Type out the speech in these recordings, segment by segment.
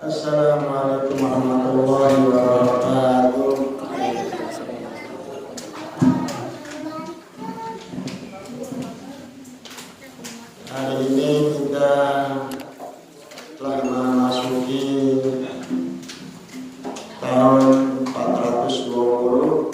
Assalamualaikum warahmatullahi wabarakatuh. Hari ini kita telah memasuki tahun 420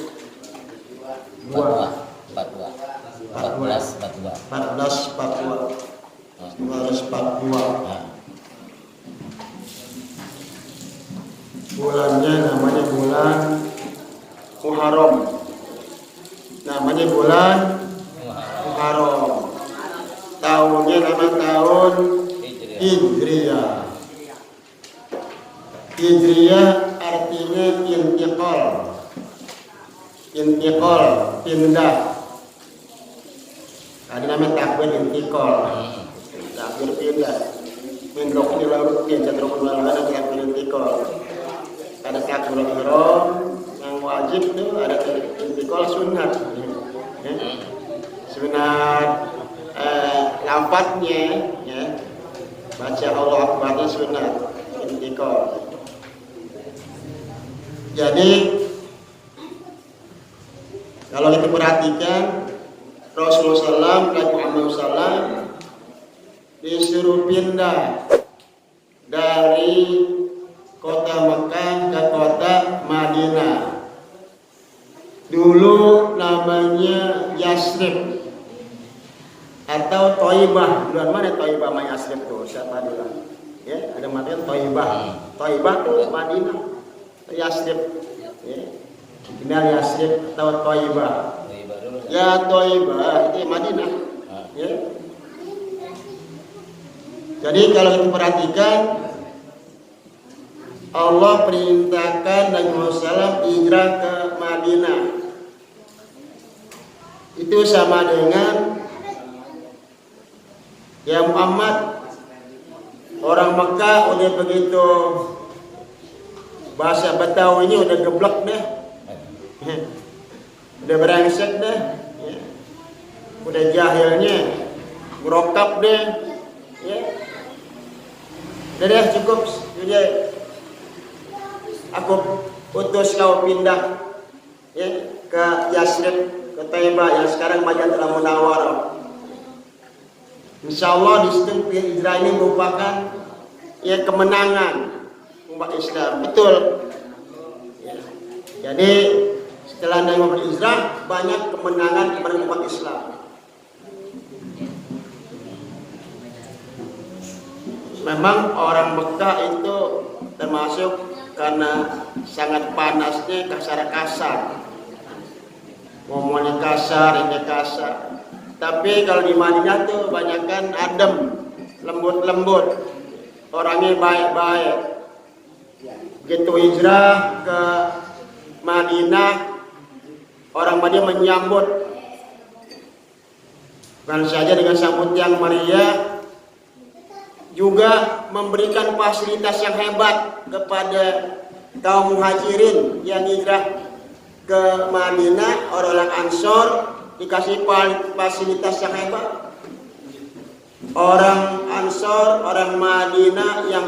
Bulannya namanya bulan Muharram. Namanya bulan Muharram. Tahunnya nama tahun Hijriyah. Hijriyah artinya intiqal. Intiqal, pindah. Ada namanya takwil intiqal. Takwil pindah. Mendok di laut dia cenderung ada takwil intiqal. Ada takbiratul ihram yang wajib itu, ada intiqal sunat. Sunat lafadznya ya. Baca Allah Akbarnya sunat intiqal. Jadi kalau kita perhatikan Rasulullah SAW disuruh pindah dari kota Mekah ke kota Madinah. Dulu namanya Yasrib atau Thaibah. Bulan mana Thaibah sama Yasrib tuh? Siapa bilang? Ya, ada Madinah Thaibah. Thaibah tuh Madinah. Yasrib. Ya. Kenal Yasrib atau Thaibah. Ya Thaibah itu Madinah. Ya. Jadi kalau kita perhatikan Allah perintahkan Nabi Muhammad hijrah ke Madinah. Itu sama dengan ya Muhammad, orang Mekah udah begitu bahasa Betawi ini udah geblek deh, udah brengsek deh, udah jahilnya, ngerokap deh, ya. Udah deh cukup, udah. Aku utus kau pindah ya, ke Yasrib, ke Thaibah yang sekarang Madinatul Munawwarah. Insya Allah di situ hijrah ini merupakan ya kemenangan umat Islam, betul. Ya. Jadi setelah Nabi Muhammad hijrah banyak kemenangan kepada umat Islam. Memang orang Mekah itu termasuk karena sangat panasnya kasar-kasar, ngomongnya kasar, ini kasar. Tapi kalau di Madinah tuh banyakkan adem, lembut-lembut, orangnya baik-baik. Begitu hijrah ke Madinah, orang Madinah menyambut bukan saja dengan sambut yang meriah, juga memberikan fasilitas yang hebat kepada kaum muhajirin yang hijrah ke Madinah. Orang-orang Ansor dikasih fasilitas yang hebat. Orang Ansor, orang Madinah yang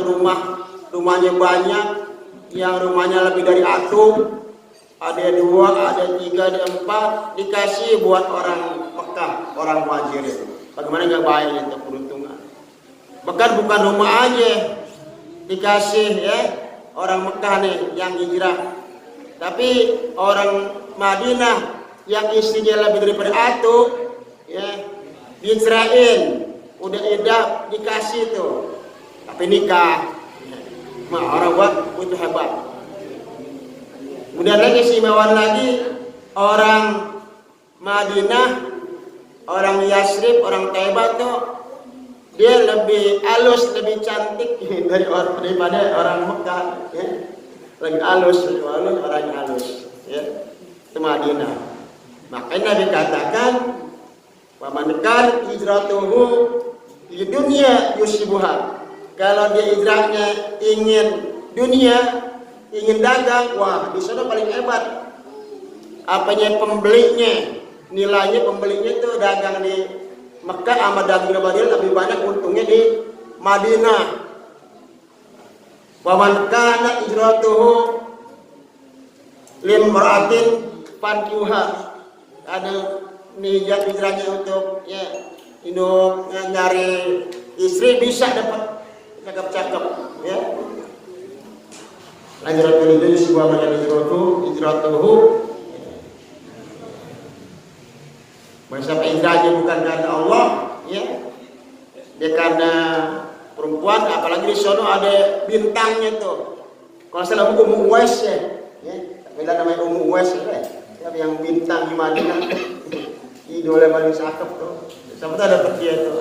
rumahnya banyak, yang rumahnya lebih dari satu, ada 2, ada 3, ada 4, dikasih buat orang Mekah, orang muhajirin. Bagaimana nggak baik itu peruntungan? Bahkan bukan rumah aja dikasih ya orang Mekah nih yang hijrah, tapi orang Madinah yang istrinya lebih daripada satu ya dicerain, udah edah dikasih tuh, tapi nikah. Nah, orang buat itu hebat. Kemudian lagi istimewa lagi orang Madinah, orang Yasrib, orang Thaibah tuh dia lebih halus, lebih cantik daripada orang Mekah, ya. Lebih halus, orangnya halus, ya. Itu Madinah. Makanya dikatakan, "Wamankan hijratuhu di dunia yusibuha." Kalau dia hijrahnya ingin dunia, ingin dagang, wah di sana paling hebat. Apanya pembelinya, nilainya pembelinya itu dagang di Mekah sama dagang di Madinah lebih banyak untungnya di Madinah. Wa man kana hijratuhu limra'atin fankiha, ada hijrahnya untuk ya hidup nyari istri bisa dapat cakep-cakep ya. Hijratul itu sebuah macam hijratuhu sampai hijrahnya bukan karena Allah ya, dia karena perempuan, apalagi di sono ada bintangnya tuh. Kalau salah Ummu Uwais ya, beda namanya Ummu Uwais ya, yang bintang di Madinah, idola paling cakep tuh. Sampai ada dia tuh.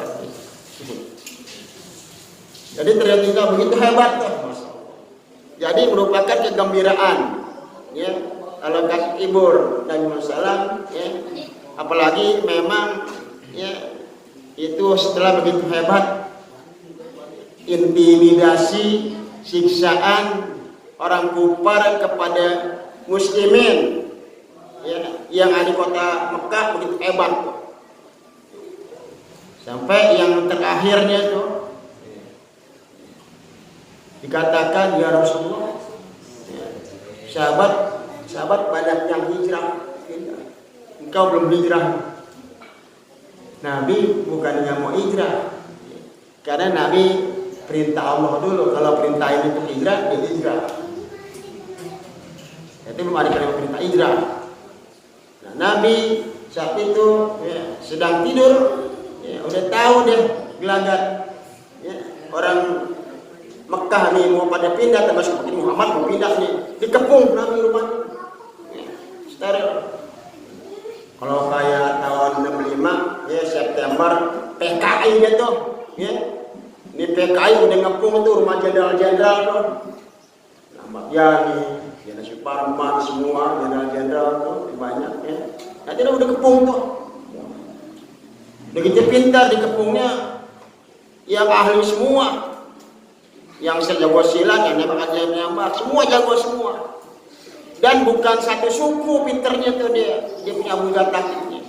Jadi ternyata begitu hebat tuh, jadi merupakan kegembiraan ya kalau kasih hibur dan masalah ya, apalagi memang ya itu setelah begitu hebat intimidasi, siksaan orang kufar kepada muslimin ya, yang ada di kota Mekah begitu hebat tuh. Sampai yang terakhirnya tuh dikatakan ya Rasulullah, ya, sahabat banyak yang hijrah, engkau belum hijrah. Nabi bukan yang mau hijrah, karena Nabi perintah Allah dulu, kalau perintah ini untuk hijrah, dia hijrah. Itu belum ada kalimat perintah hijrah. Nah, Nabi saat itu ya, sedang tidur, ya, udah tahu deh gelagat ya, orang Mekah nih mau pada pindah, termasuk Muhammad mau pindah nih, dikepung Nabi rumahnya ya, steril. Kalau kayak tahun 65 ya September PKI gitu ya, ini PKI udah ngepung tuh rumah jenderal-jenderal tuh, Ahmad Yani, Jenderal Suparman, semua jenderal-jenderal tuh banyak ya. Nanti udah kepung tuh, begitu pintar dikepungnya yang ahli semua. Yang jago silat, yang nembak, semua jago semua. Dan bukan satu suku pinternya tuh dia punya bulan taktiknya.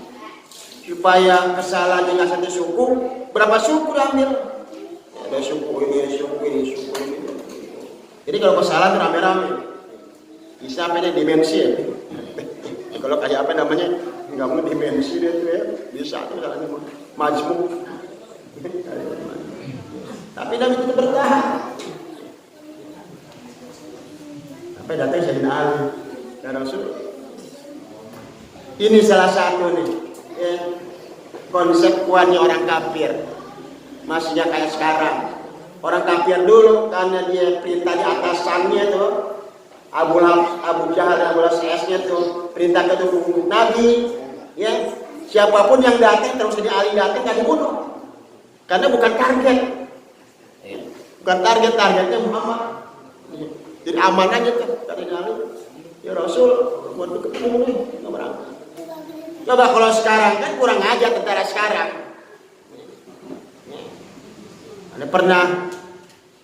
Supaya kesalahan dengan satu suku, berapa suku diambil? Ada suku ini, suku ini, suku ini. Jadi kalau kesalahan rame-rame, bisa apa dimensi ya. Kalau kayak apa namanya, nggak mau dimensi dia tuh ya, bisa tuh misalnya majmuk. Tapi Nabi itu bertahan. Sampai datang Sayyidina Ali dan Rasul. Ini salah satu nih ya, konsep kuatnya orang kafir. Masihnya kayak sekarang. Orang kafir dulu karena dia perintah di atasannya tuh Abu Jahal dan Abu CS-nya tuh perintah ke tubuh Nabi ya, siapapun yang datang terus Sayyidina Ali datang nggak dibunuh. Karena bukan target. Bukan targetnya Muhammad. Jadi aman aja kan dari Ali. Ya Rasul mau ketemu nih, nggak berangkat. Coba kalau sekarang kan kurang aja tentara sekarang. Ada pernah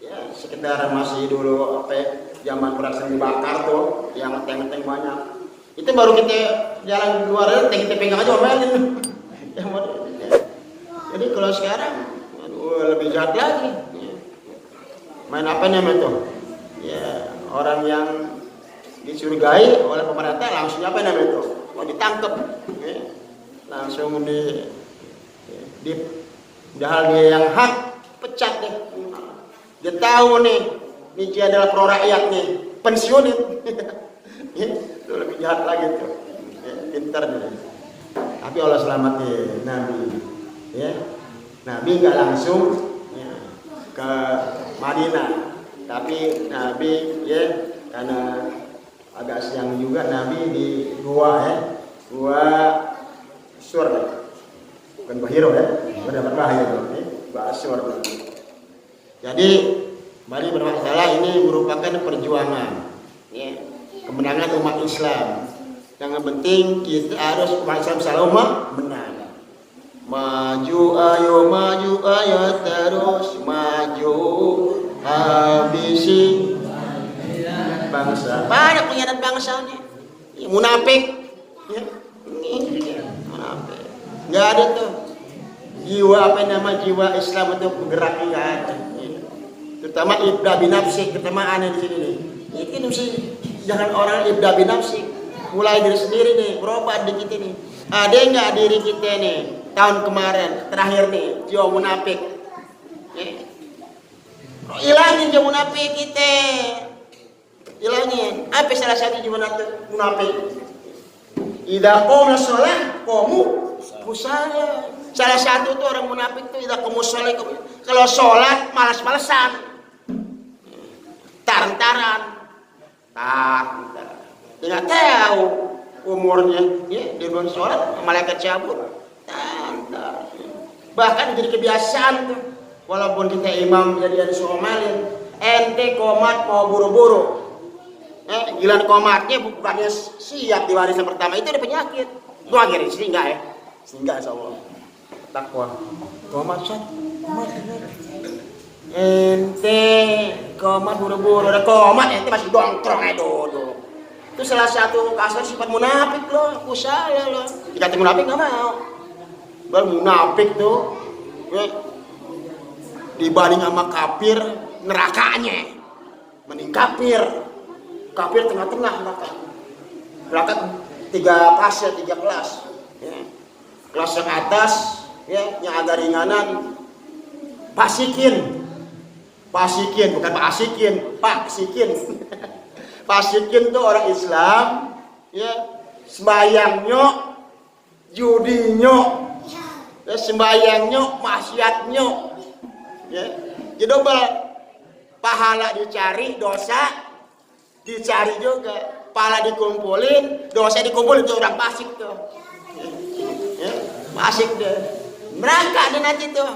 ya sekedar masih dulu apa zaman perang dibakar tuh, yang tank-tank banyak. Itu baru kita jalan keluar tank kita pegang aja omelin. Jadi kalau sekarang aduh, lebih jahat lagi. Main apa namanya tuh? Ya, orang yang disurgai oleh pemerintah langsung apa namanya tuh? Mau ditangkap, ya. Langsung di padahal dia yang hak pecat deh. Dia tahu nih, dia adalah pro rakyat nih, pensiunin. Ya, itu lebih jahat lagi tuh. Ya, pintar dia. Tapi Allah selamatin Nabi, ya. Nabi nggak langsung ya, ke Madinah, tapi Nabi ya karena agak siang juga Nabi di gua ya, gua Sur, bukan Gua Hiro ya, mendapat bahaya tuh, ya, Gua Sur. Jadi Bali bermasalah ini merupakan perjuangan, ya, kemenangan umat Islam. Yang penting kita harus umat Islam selalu menang. Maju ayo terus maju habisi bangsa. Banyak pengkhianat bangsa nih. Ya, munafik. Ya, munafik. Nggak ada tuh jiwa apa nama jiwa Islam untuk bergerak, nggak ada. Ya. terutama ibda binafsik, terutama aneh di sini nih. Ini mesti jangan orang ibda binafsik, mulai diri sendiri nih, berobat dikit ini. Ada nggak diri kita nih tahun kemarin terakhir nih jiwa munafik? Ilangin jiwa munafik kita, ilangin. Apa salah satu jiwa munafik? Idza qomna sholat qomu kusala. Salah satu tuh orang munafik tuh idza qomu sholat, kalau sholat malas-malesan, taran-taran, nggak tahu umurnya, ya dia belum sholat malaikat cabut, bahkan jadi kebiasaan tuh. Walaupun kita imam jadi ada somalin, ente komat mau buru-buru, gilan komatnya bukannya siap di warisan pertama, itu ada penyakit. Gua akhirnya sehingga ya, sehingga insyaallah takwa. Komat sat, komat. Ente komat buru-buru, ada komat ente masih dongkrong dulu. Itu salah satu kasar sifat munafik loh, aku salah loh. Dikata munafik nggak mau. Baru munafik tuh, dibanding sama kafir nerakanya, mending kafir tengah-tengah neraka 3 fase, 3 kelas. Ya. Kelas yang atas, ya, yang agak ringanan, pasikin bukan Pak Asikin. Pasikin tuh orang Islam, ya, sembayangnya, judinya, ya, sembayangnya, maksiatnya, ya, jadi double, pahala dicari, dosa dicari juga, pahala dikumpulin, dosa dikumpulin, itu orang fasik tuh, ya, fasik deh, neraka deh nanti tuh,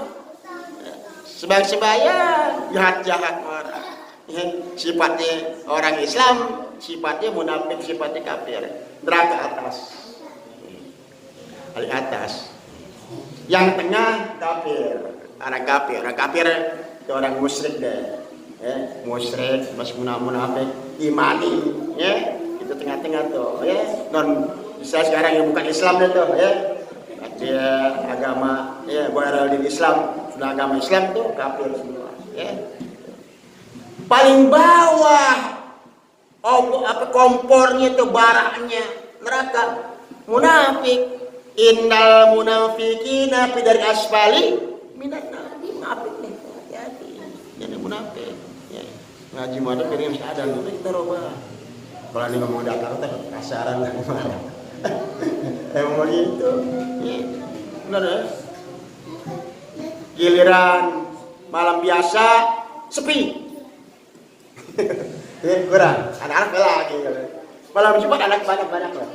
sembayang jahat orang. Sifatnya orang Islam, sifatnya munafik, sifatnya kafir. Neraka atas, paling atas. Yang tengah kafir, orang kafir itu orang musyrik deh, ya, musyrik, masih munafik, imani, ya, itu tengah-tengah tuh, ya. Non bisa sekarang yang bukan Islam deh tuh, ya. Dia agama, ya, baru di Islam, sudah agama Islam tuh kafir semua, ya. Paling bawah, kompornya tuh baraknya neraka, munafik. Innal munafiqina fi dari asfali minan nar. Munafik nih, hati-hati. Jadi munafik. Ya. Ngaji modal piring mesti ada lu kita roba. Kalau ini ngomong datar kasaran lah. Emang begitu. Ya. Benar ya? Giliran malam biasa sepi. Kurang, anak-anak lagi. Malam Jumat anak banyak lah.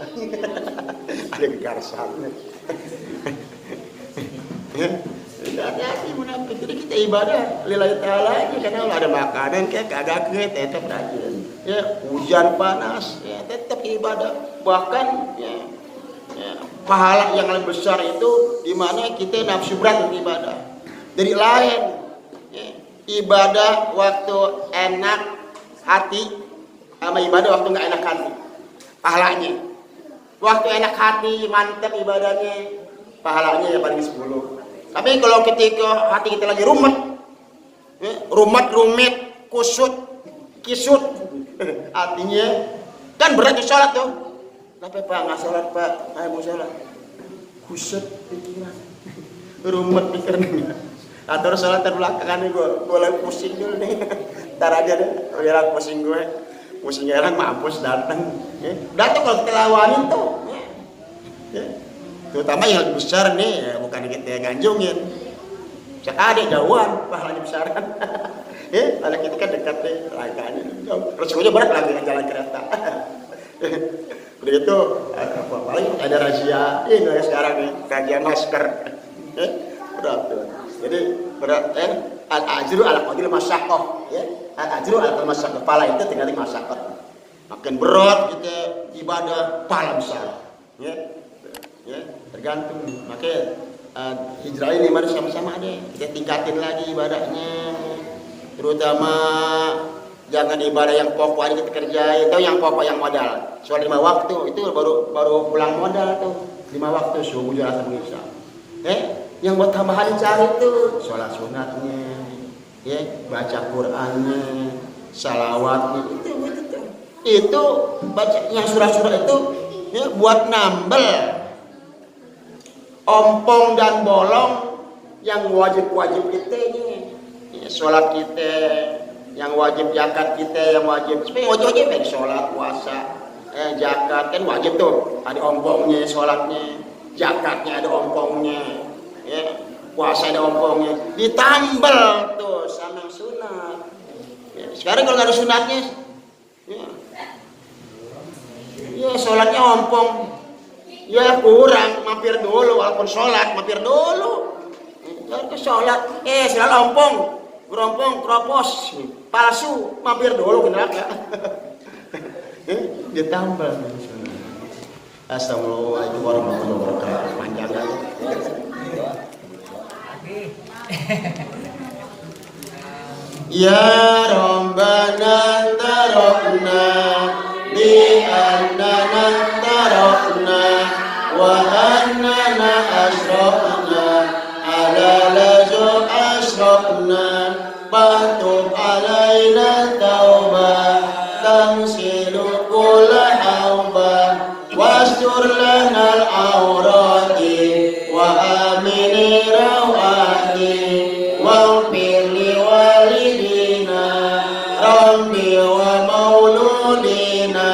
Ada kegarsan. Hati-hati munafik. Jadi kita ibadah lillahi ta'ala aja, karena ada makanan kayak kagak tetap rajin. Ya, hujan panas, ya tetap ibadah. Bahkan ya, pahala yang lebih besar itu di mana kita nafsu berat untuk ibadah. Dari lain, ya, ibadah waktu enak hati sama ibadah waktu nggak enak hati, pahalanya. Waktu enak hati mantap ibadahnya, pahalanya ya paling 10. Tapi kalau ketika hati kita lagi rumit, kusut, kisut, artinya kan berat di sholat tuh. Kenapa Pak nggak sholat Pak? Ayo mau sholat. Kusut pikiran, rumit pikirannya. Atau sholat terbelakangan nih gue lagi pusing dulu nih. Ntar aja deh, biar pusing gue. Pusingnya orang mampus datang. Ya. Datang kalau kita lawanin tuh. Ya. Terutama yang lebih besar nih, ya, bukan kita ganjungin. Sekali jauhan, pahalanya besaran. Ya, kalau kita kan dekat deh, laganya. Resikonya berat lagi dengan jalan kereta. Udah itu, paling ada razia. Ini sekarang nih, razia masker. Ya. Udah tuh. Jadi berat, al-ajru ala-qadil masyaqqah, ya. Al-ajru ala-qadil masyaqqah, pahala itu tinggal di masyaqqah. Makin berat kita ibadah, pahala besar. Ya. Ya, tergantung. Makanya hijrah ini mari sama-sama ada. Kita tingkatin lagi ibadahnya. Terutama jangan ibadah yang pokok aja kita kerjain, itu yang pokok yang modal. Soal 5 waktu itu baru pulang modal tuh. 5 waktu subuh asar isya. Yang buat tambahan cari tuh sholat sunatnya, ya baca Qur'annya, salawatnya itu baca yang surah-surah itu ya buat nambel ompong dan bolong yang wajib-wajib kita ini, ya, sholat kita yang wajib, zakat kita yang wajib, sebenarnya wajib sholat, puasa, zakat kan wajib tuh, ada ompongnya, sholatnya, zakatnya ada ompongnya, ya, puasa ada ompongnya, ditambel tuh sama sunat. Ya, sekarang kalau nggak ada sunatnya, ya sholatnya ompong, ya kurang, mampir dulu, walaupun sholat mampir dulu. Ke sholat, selalu ompong, berompong, keropos, palsu, mampir dulu ke neraka. Ditambal. Assalamualaikum warahmatullahi wabarakatuh. Panjang kan? Ya Rabbana tarokna bi annana tarokna wa annana asrofna ala lazu asrofna patub alaina taubah tamsilu kulla haubah wastur lana al-awrati wa amini rawati waghfir li walidina rabbi wa mauludina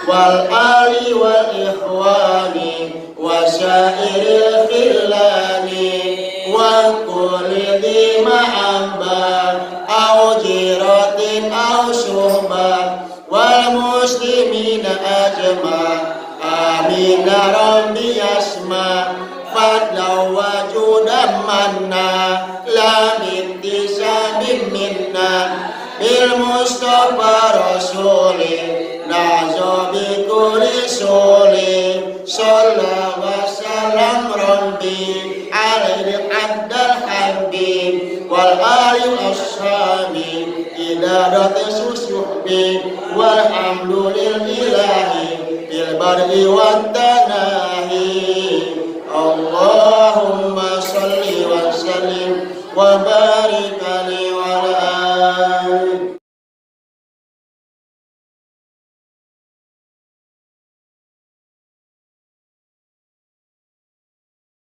wal ali wal ikhwani wa syairil khillani wa kulli dhi ma'ambah au jiratin au syuhbah wal muslimina ajma' amin rabbi asma' fadlaw wa judam manna la mintisabim minna bil mustafa rasuli nazo bi kulli suli sallallahu wa sallam rabbi alaihi abdal habib wal ali ashabi idadati susuhbi walhamdulillahi bil barri wat tanahi Allahumma salli wa sallim wa barik alaihi